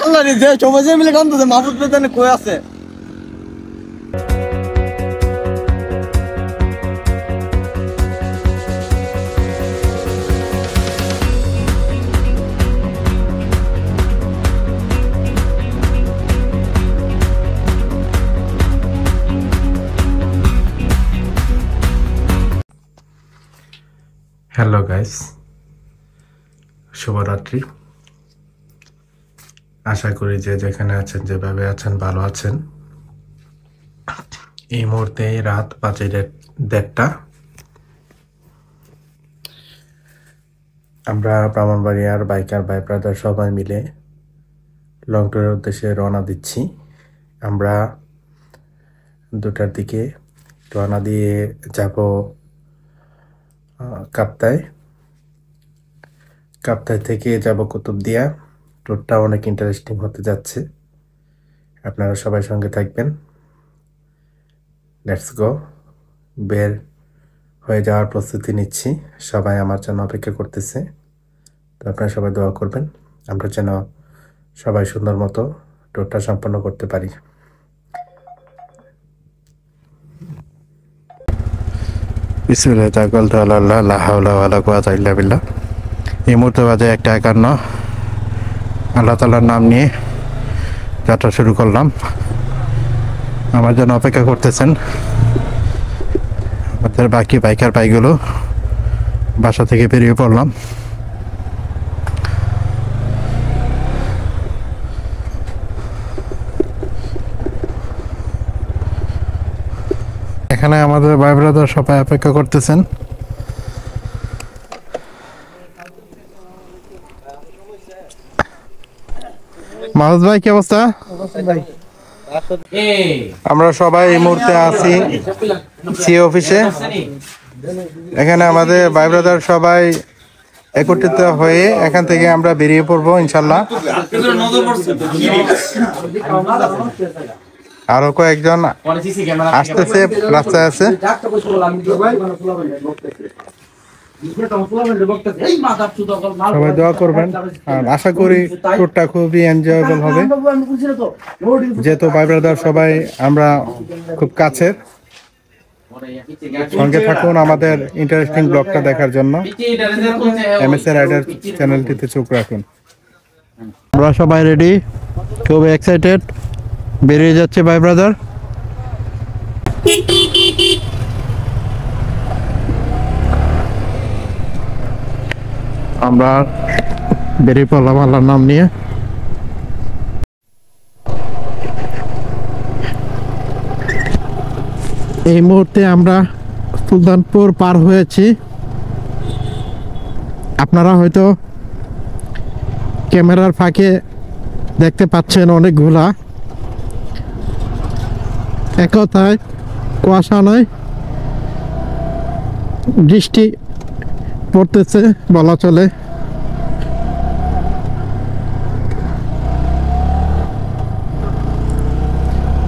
আল্লাহ রে, যে সবাই যে মিলে কান্দছে, মাহফুজ ভাই জানে কই আছে। হ্যালো গাইস, শুভরাত্রি। আশা করি যে যেখানে আছেন, যেভাবে আছেন, ভালো আছেন। এই মুহূর্তে রাত 1:30। আমরা ব্রাহ্মণবাড়িয়ার বাইকার ভাই ব্রাদার সবাই মিলে লং ট্যুরের উদ্দেশ্যে রওনা দিচ্ছি। আমরা 2টার দিকে রওনা দিয়ে যাব কাপ্তায়। কাপ্তাই থেকে যাব কুতুবদিয়া। ট্যুরটা অনেক ইন্টারেস্টিং হতে যাচ্ছে, আপনারা সবাই সঙ্গে থাকবেন। Let's go. বের হয়ে যাওয়ার প্রস্তুতি নিচ্ছি, সবাই আমার জন্য অপেক্ষা করতেছে। তো আপনারা সবাই দোয়া করবেন আমরা যেন সবাই সুন্দর মতো ট্যুরটা সম্পন্ন করতে পারি। বিসমিল্লাহ তাওয়াক্কালতু আলাল্লাহ, লা হাওলা ওয়ালা কুওয়াতা ইল্লা বিল্লাহ। এই মুহূর্তে বাজে 1:51। আল্লাহ তাআলার নাম নিয়ে যাত্রা শুরু করলাম। আমার জন্য অপেক্ষা করতেছেন আমাদের বাকি বাইকার ভাইগুলো। বাসা থেকে বেরিয়ে পড়লাম। এখানে আমাদের ভাই ব্রাদার সবাই অপেক্ষা করতেছেন। মাহফুজ ভাই, কি অবস্থা? আমরা সবাই এই মুহূর্তে আছি সি অফিসে। এখানে আমাদের ভাই ব্রাদার সবাই একত্রিত হয়ে এখান থেকে আমরা বেরিয়ে পড়বো ইনশাল্লাহ। আরো কয়েকজন আসতেছে, রাস্তায় আছে। সবাই দোয়া করবেন, আর আশা করি ট্যুরটা খুবই এনজয়েবল হবে, যেহেতু ভাই ব্রাদার সবাই আমরা খুব কাছের। সঙ্গে থাকুন আমাদের ইন্টারেস্টিং ব্লগটা দেখার জন্য। এমএসএ রাইডার চ্যানেলটিতে চোখ রাখুন। আমরা সবাই রেডি, খুব এক্সাইটেড। বেরিয়ে যাচ্ছে ভাই ব্রাদার। আমরা বেরিয়ে পড়লাম আল্লাহর নাম নিয়ে। এই মুহূর্তে আমরা সুলতানপুর পার হয়েছি। আপনারা হয়তো ক্যামেরার ফাঁকে দেখতে পাচ্ছেন অনেকগুলা, এক কথায় কুয়াশা নয়, বৃষ্টি পড়তেছে বলা চলে।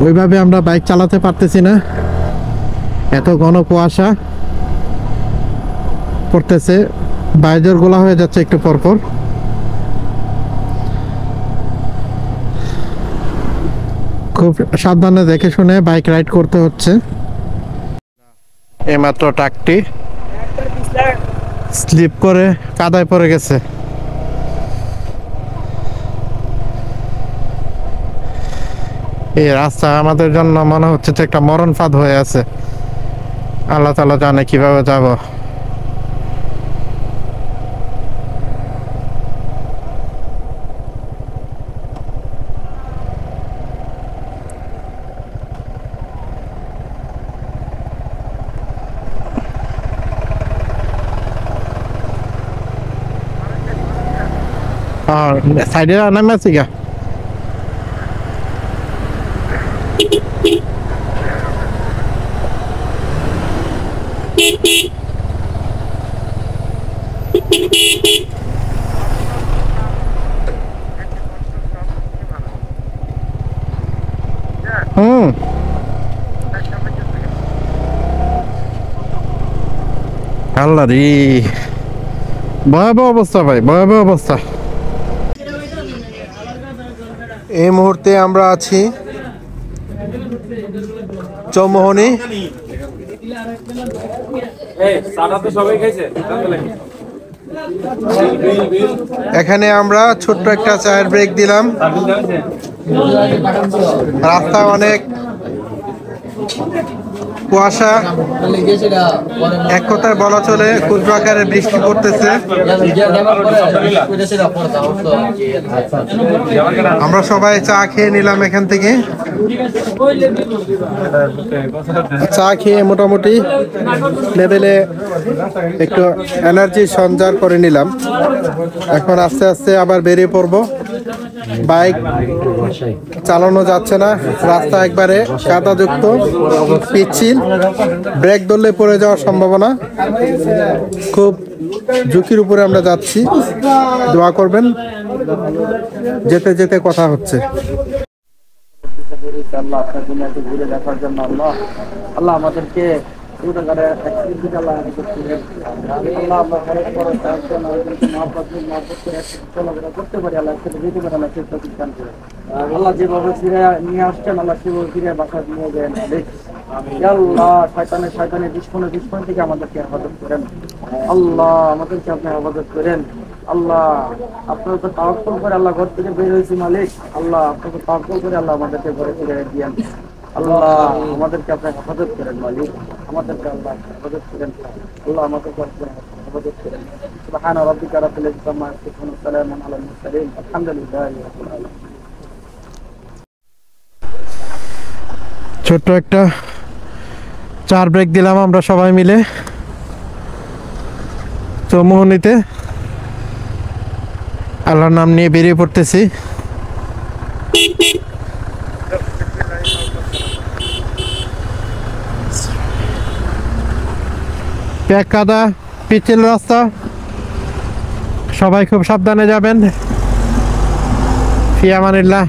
ওইভাবে আমরা বাইক চালাতে পারতেছি না, এত ঘন কুয়াশা পড়তেছে, বাইজর গোলা হয়ে যাচ্ছে একটু পরপর। খুব সাবধানে দেখে শুনে বাইক রাইড করতে হচ্ছে। এইমাত্র ট্রাকটি স্লিপ করে কাদায় পড়ে গেছে। এই রাস্তা আমাদের জন্য মনে হচ্ছে যে একটা মরণ ফাঁদ হয়ে আছে। আল্লাহ তাআলা জানে কিভাবে যাব। আর সাইডে নামে আছি গা। আল্লাহ রে, ভয়াবহ অবস্থা ভাই, ভয়াবহ অবস্থা। এই মুহূর্তে আমরা আছি চৌমোহনী। এখানে আমরা ছোট্ট একটা চায়ের ব্রেক দিলাম। রাস্তা অনেক কুয়াশা, এক কথায় বলা চলে ক্ষুদ্র আকারে বৃষ্টি পড়তেছে। আমরা সবাই চা খেয়ে নিলাম এখান থেকে। চা খেয়ে মোটামুটি লেভেলে একটু এনার্জি সঞ্চার করে নিলাম। এখন আস্তে আস্তে আবার বেরিয়ে পড়বো। বাইক চালানো যাচ্ছে না, রাস্তা একবারে কাদাযুক্ত, পিচ্ছিল, ব্রেক ধরলে পড়ে যাওয়ার সম্ভাবনা। খুব ঝুঁকির উপরে আমরা যাচ্ছি, দোয়া করবেন। যেতে যেতে কথা হচ্ছে। আল্লাহ আমাদেরকে করতে পারি, আল্লাহ যেতে পারে, আল্লাহ যেভাবে ফিরে নিয়ে আসছেন আল্লাহ সেভাবে ফিরে বাসায় নিয়ে যায়। আল্লাহ শয়তানের দুশ্মন থেকে আমাদেরকে হেফাজত করেন। আল্লাহ আমাদেরকে আপনি হেফাজত করেন। আল্লাহ আপনার উপর তাওয়াক্কুল করে আল্লাহ ঘর থেকে বের হয়েছি মালিক। আল্লাহ আপনার উপর তাওয়াক্কুল করে আল্লাহ আমাদেরকে ঘরে ফিরে দিয়েন। আল্লাহ আমাদেরকে আপনি হেফাজত করেন মালিক, আমাদেরকে আল্লাহ হেফাজত করেন। আল্লাহ আমাদেরকে হেফাজত করেন। সুবহান রাব্বিকা রাব্বিল ইজ্জাতি আম্মা ইয়াসিফুন ওয়া সালামুন আলাল মুরসালিন আলহামদুলিল্লাহি রাব্বিল আলামিন। ছোট্ট একটা চার ব্রেক দিলাম আমরা সবাই মিলে চৌমোহনীতে। আল্লাহর নাম নিয়ে বেরিয়ে পড়তেছি। প্যাক কাদা, পিচ্ছিল রাস্তা, সবাই খুব সাবধানে যাবেন। ফি আমানিল্লাহ।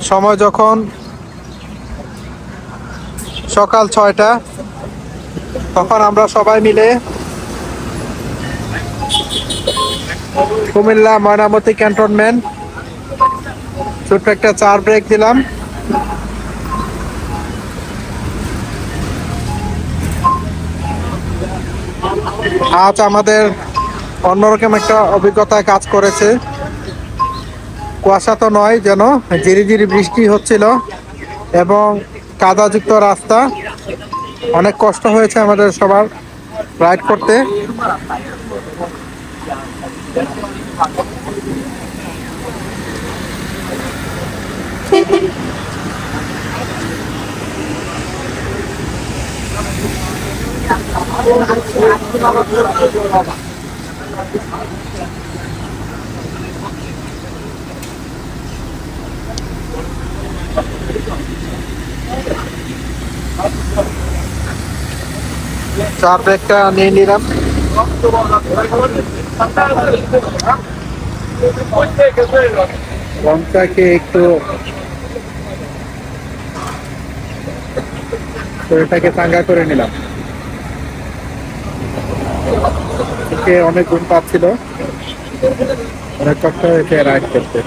সময় যখন সকাল 6টা, তখন আমরা সবাই মিলে কুমিল্লা ময়নামতি ক্যান্টনমেন্ট ছোট্ট একটা চার ব্রেক দিলাম। আজ আমাদের অন্যরকম একটা অভিজ্ঞতা কাজ করেছে। কুয়াশা তো নয়, যেন ঝিরিঝিরি বৃষ্টি হচ্ছিল এবং কাদাযুক্ত রাস্তা। অনেক কষ্ট হয়েছে আমাদের সবার রাইড করতে। চার ব্রেকটা নিয়ে নিলাম। লঙ্কাকে একটু শরীরটাকে চাঙ্গা করে নিলাম। অনেক ঘুম পাচ্ছিল, অনেক কষ্ট হয়েছে রাইড করতে।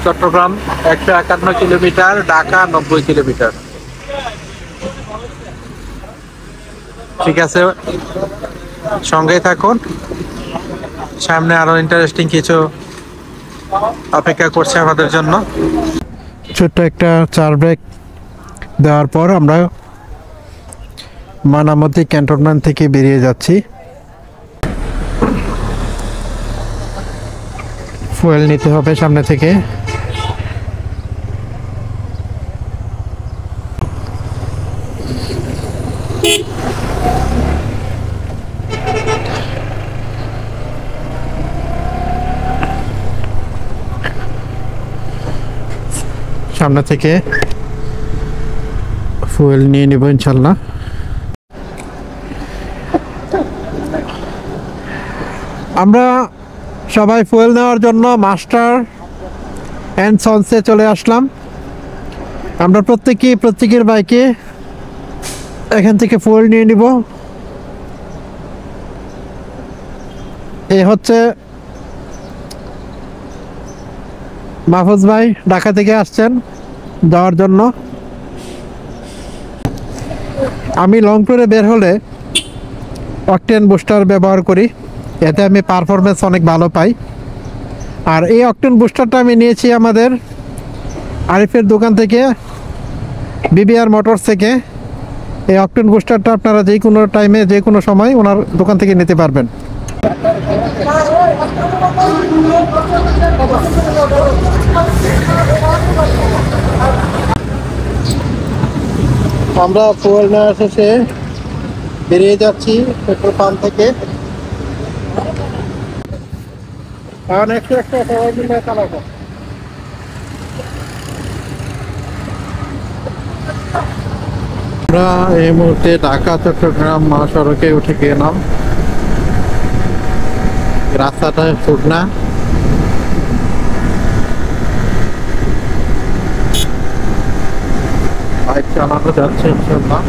Chattogram 151 kilometre, Dhaka 90 kilometre. ঠিক আছে, সঙ্গেই থাকুন, সামনে আরো ইন্টারেস্টিং কিছু অপেক্ষা করছে আমাদের জন্য। ছোট্ট একটা চার ব্রেক দেওয়ার পর আমরা ময়নামতি ক্যান্টনমেন্ট থেকে বেরিয়ে যাচ্ছি। ফুয়েল নিতে হবে সামনে থেকে। সামনে থেকে ফুয়েল নিয়ে নেব ইনশাল্লাহ। আমরা সবাই ফুয়েল নেওয়ার জন্য মাস্টার অ্যান্ড সন্সে চলে আসলাম। আমরা প্রত্যেকের বাইকে এখান থেকে ফুয়েল নিয়ে নিব। এই হচ্ছে মাহফুজ ভাই, ঢাকা থেকে আসছেন যাওয়ার জন্য। আমি লং ট্যুরে বের হলে অকটেন বুস্টার ব্যবহার করি, এতে আমি পারফরমেন্স অনেক ভালো পাই। আর এই অকটেন বুস্টারটা আমি নিয়েছি আমাদের আরিফের দোকান থেকে, বিবিআর মোটরস থেকে। এই অকটেন বুস্টারটা আপনারা যে কোনো টাইমে যে কোনো সময় ওনার দোকান থেকে নিতে পারবেন। আমরা ফুয়েল নেওয়া শেষে বেরিয়ে যাচ্ছি পেট্রোল পাম্প থেকে। আমরা এই মুহূর্তে ঢাকা চট্টগ্রাম মহাসড়কে উঠে গেলাম। রাস্তাটা শুকনা, বাইক চালানো যাচ্ছে ইনশাল্লাহ।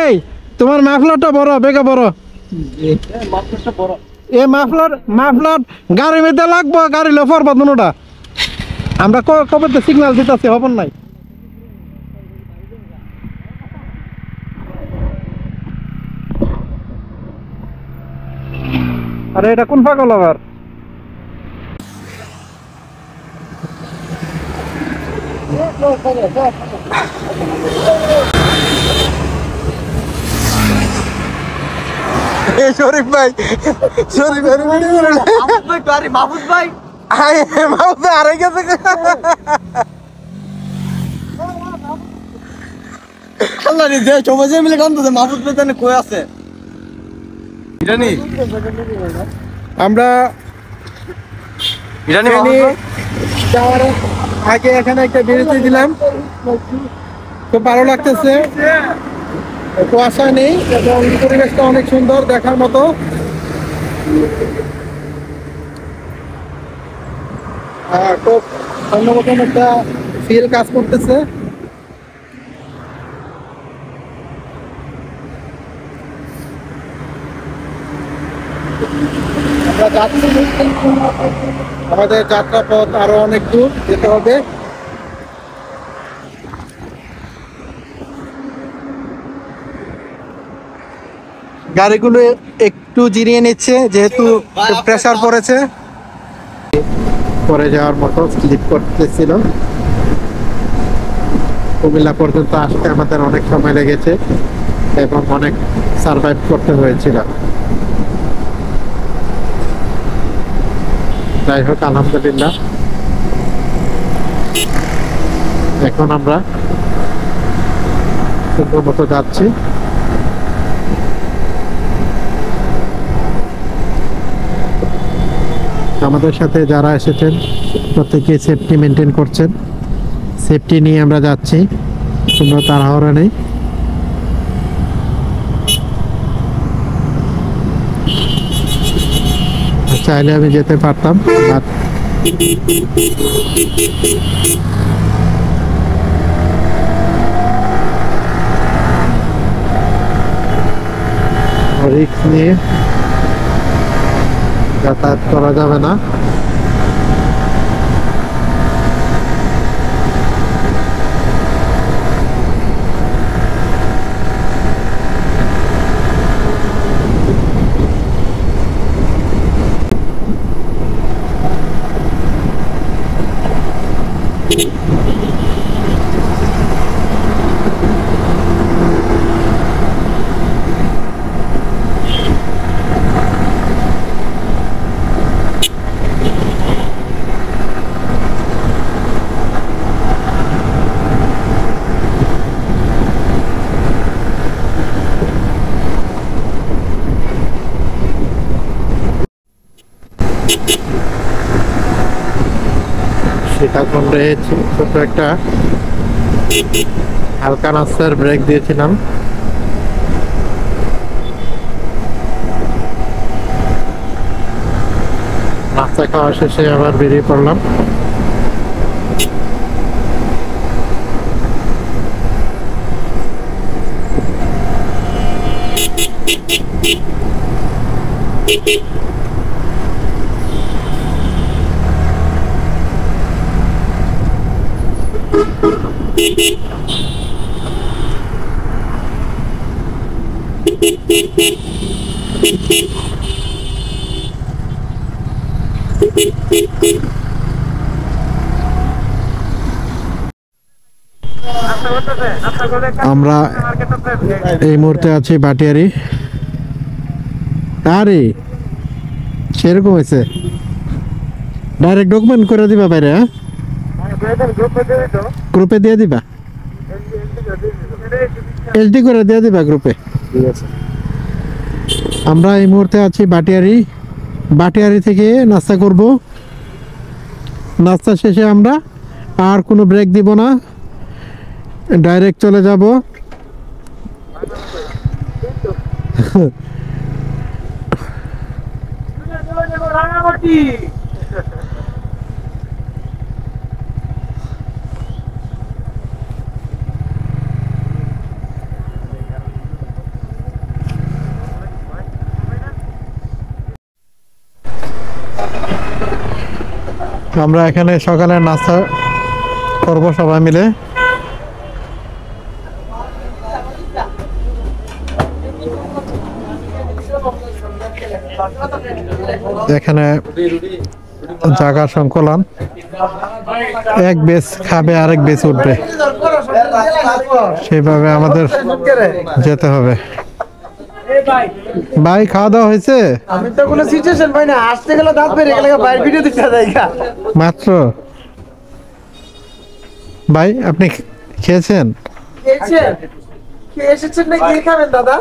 এই তোমার মাফলারটা বড়, বেগা বড়। এ মাফলার গাড়ি মেতে লাগবো, গাড়ি লোফার বাদনোটা আমরা কবে তো সিগন্যাল দিতেছি, হবন নাই। আরে এটা কোন পাগল আবার? শরীফ ভাই, শরীফ ভাই, মাহফুজ ভাই আরে গেছে। সবাই মিলে কান্দছে, মাহফুজ ভাই জানে কই আছে। আমরা যাওয়ার আগে এখানে একটা বিরতি দিলাম, খুব ভালো লাগতেছে। কুয়াশা নেই এবং পরিবেশটা অনেক সুন্দর, দেখার মতো। খুব অন্যরকম একটা ফিল কাজ করতেছে। আমরা যাচ্ছি, আমাদের যাত্রা পথ আরো অনেক দূর যেতে হবে। গাড়িগুলো একটু জিরিয়ে নিচ্ছে যেহেতু প্রেসার পড়েছে, পরে যাওয়ার মতো স্লিপ করতেছিল। কুমিল্লা পর্যন্ত আসতে আমাদের অনেক সময় লেগেছে এবং অনেক সার্ভাইভ করতে হয়েছিল। যাই হোক, আলহামদুলিল্লাহ এখন আমরা সুন্দর মতো যাচ্ছি। আমাদের সাথে যারা এসেছেন প্রত্যেকে সেফটি মেনটেন করছেন, সেফটি নিয়ে আমরা যাচ্ছি, কোনো তাড়াহুড়ো নেই। চাইলে আমি যেতে পারতাম, বাট রিস্ক নিয়ে যাতায়াত করা যাবে না। সীতাকুণ্ডে ছোট একটা হালকা নাস্তার ব্রেক দিয়েছিলাম। নাস্তা খাওয়া শেষে আবার বেরিয়ে পড়লাম। আমরা এই মুহূর্তে আছি বাটিয়ারি। আরে সেরকম হয়েছে, ডাইরেক্ট ডকুমেন্ট করে দিবা বাইরে? হ্যাঁ, গ্রুপে দিয়ে দিবা, এসডি করে দিয়ে দিবা গ্রুপে। ঠিক আছে। আমরা এই মুহূর্তে আছি বাটিয়ারি। বাটিয়ারি থেকে নাস্তা করব। নাস্তা শেষে আমরা আর কোনো ব্রেক দিব না, ডাইরেক্ট চলে যাব আমরা এখানে সকালে নাস্তা করব সবাই মিলে। এখানে জায়গা সংকলন, এক বেচ খাবে আরেক বেচ উঠবে, সেভাবে আমাদের যেতে হবে। ভাই খাওয়া দাওয়া হয়েছে? আমি তো কোনো সিচুয়েশন পাই না, আসতে গেলে দাঁত বেরিয়ে গেলে বাইরে ভিডিও দিতে দেখা মাত্র। ভাই আপনি খেয়েছেন? খেয়েছেন? খেয়ে এসেছেন না, কি খাবেন দাদা?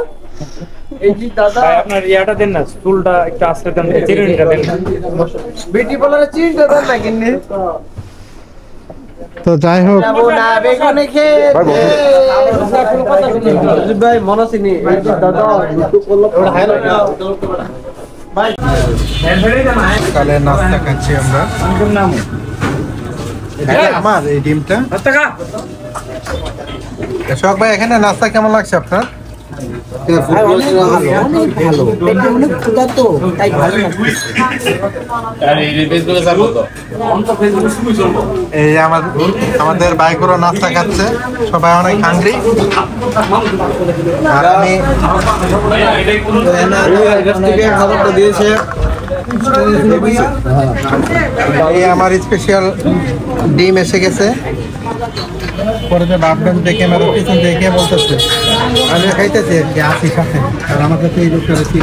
এই জি দাদা, ভাই আপনার ইয়াটা দেন না, স্টুলটা একটু আস্তে দেন, চিরুনিটা দেন। বিটি বলারে চিনতে দেন না কিন্নি। তো যাই হোক, যাবো না বেগুনে খেয়ে ভাই মনসিনি এই জি দাদা একটু করলো ভাই সকালে নাস্তা খাচ্ছি আমরা। নাম আমার এই ডিমটা। টাকা শখ ভাই, এখানে নাস্তা কেমন লাগছে আপনার? এই আমাদের বাইকগুলো নাস্তা খাচ্ছে, সবাই অনেক হাংরি। আর আমি খাবারটা দিয়েছে, এই আমার স্পেশাল ডিম এসে গেছে। পরে যে ভাববেন দেখে আমার পিছন দেখে বলতেছে আমি খাইতেছি আর কি, আসি সাথে। আর আমার কাছে এই লোকটা বেশি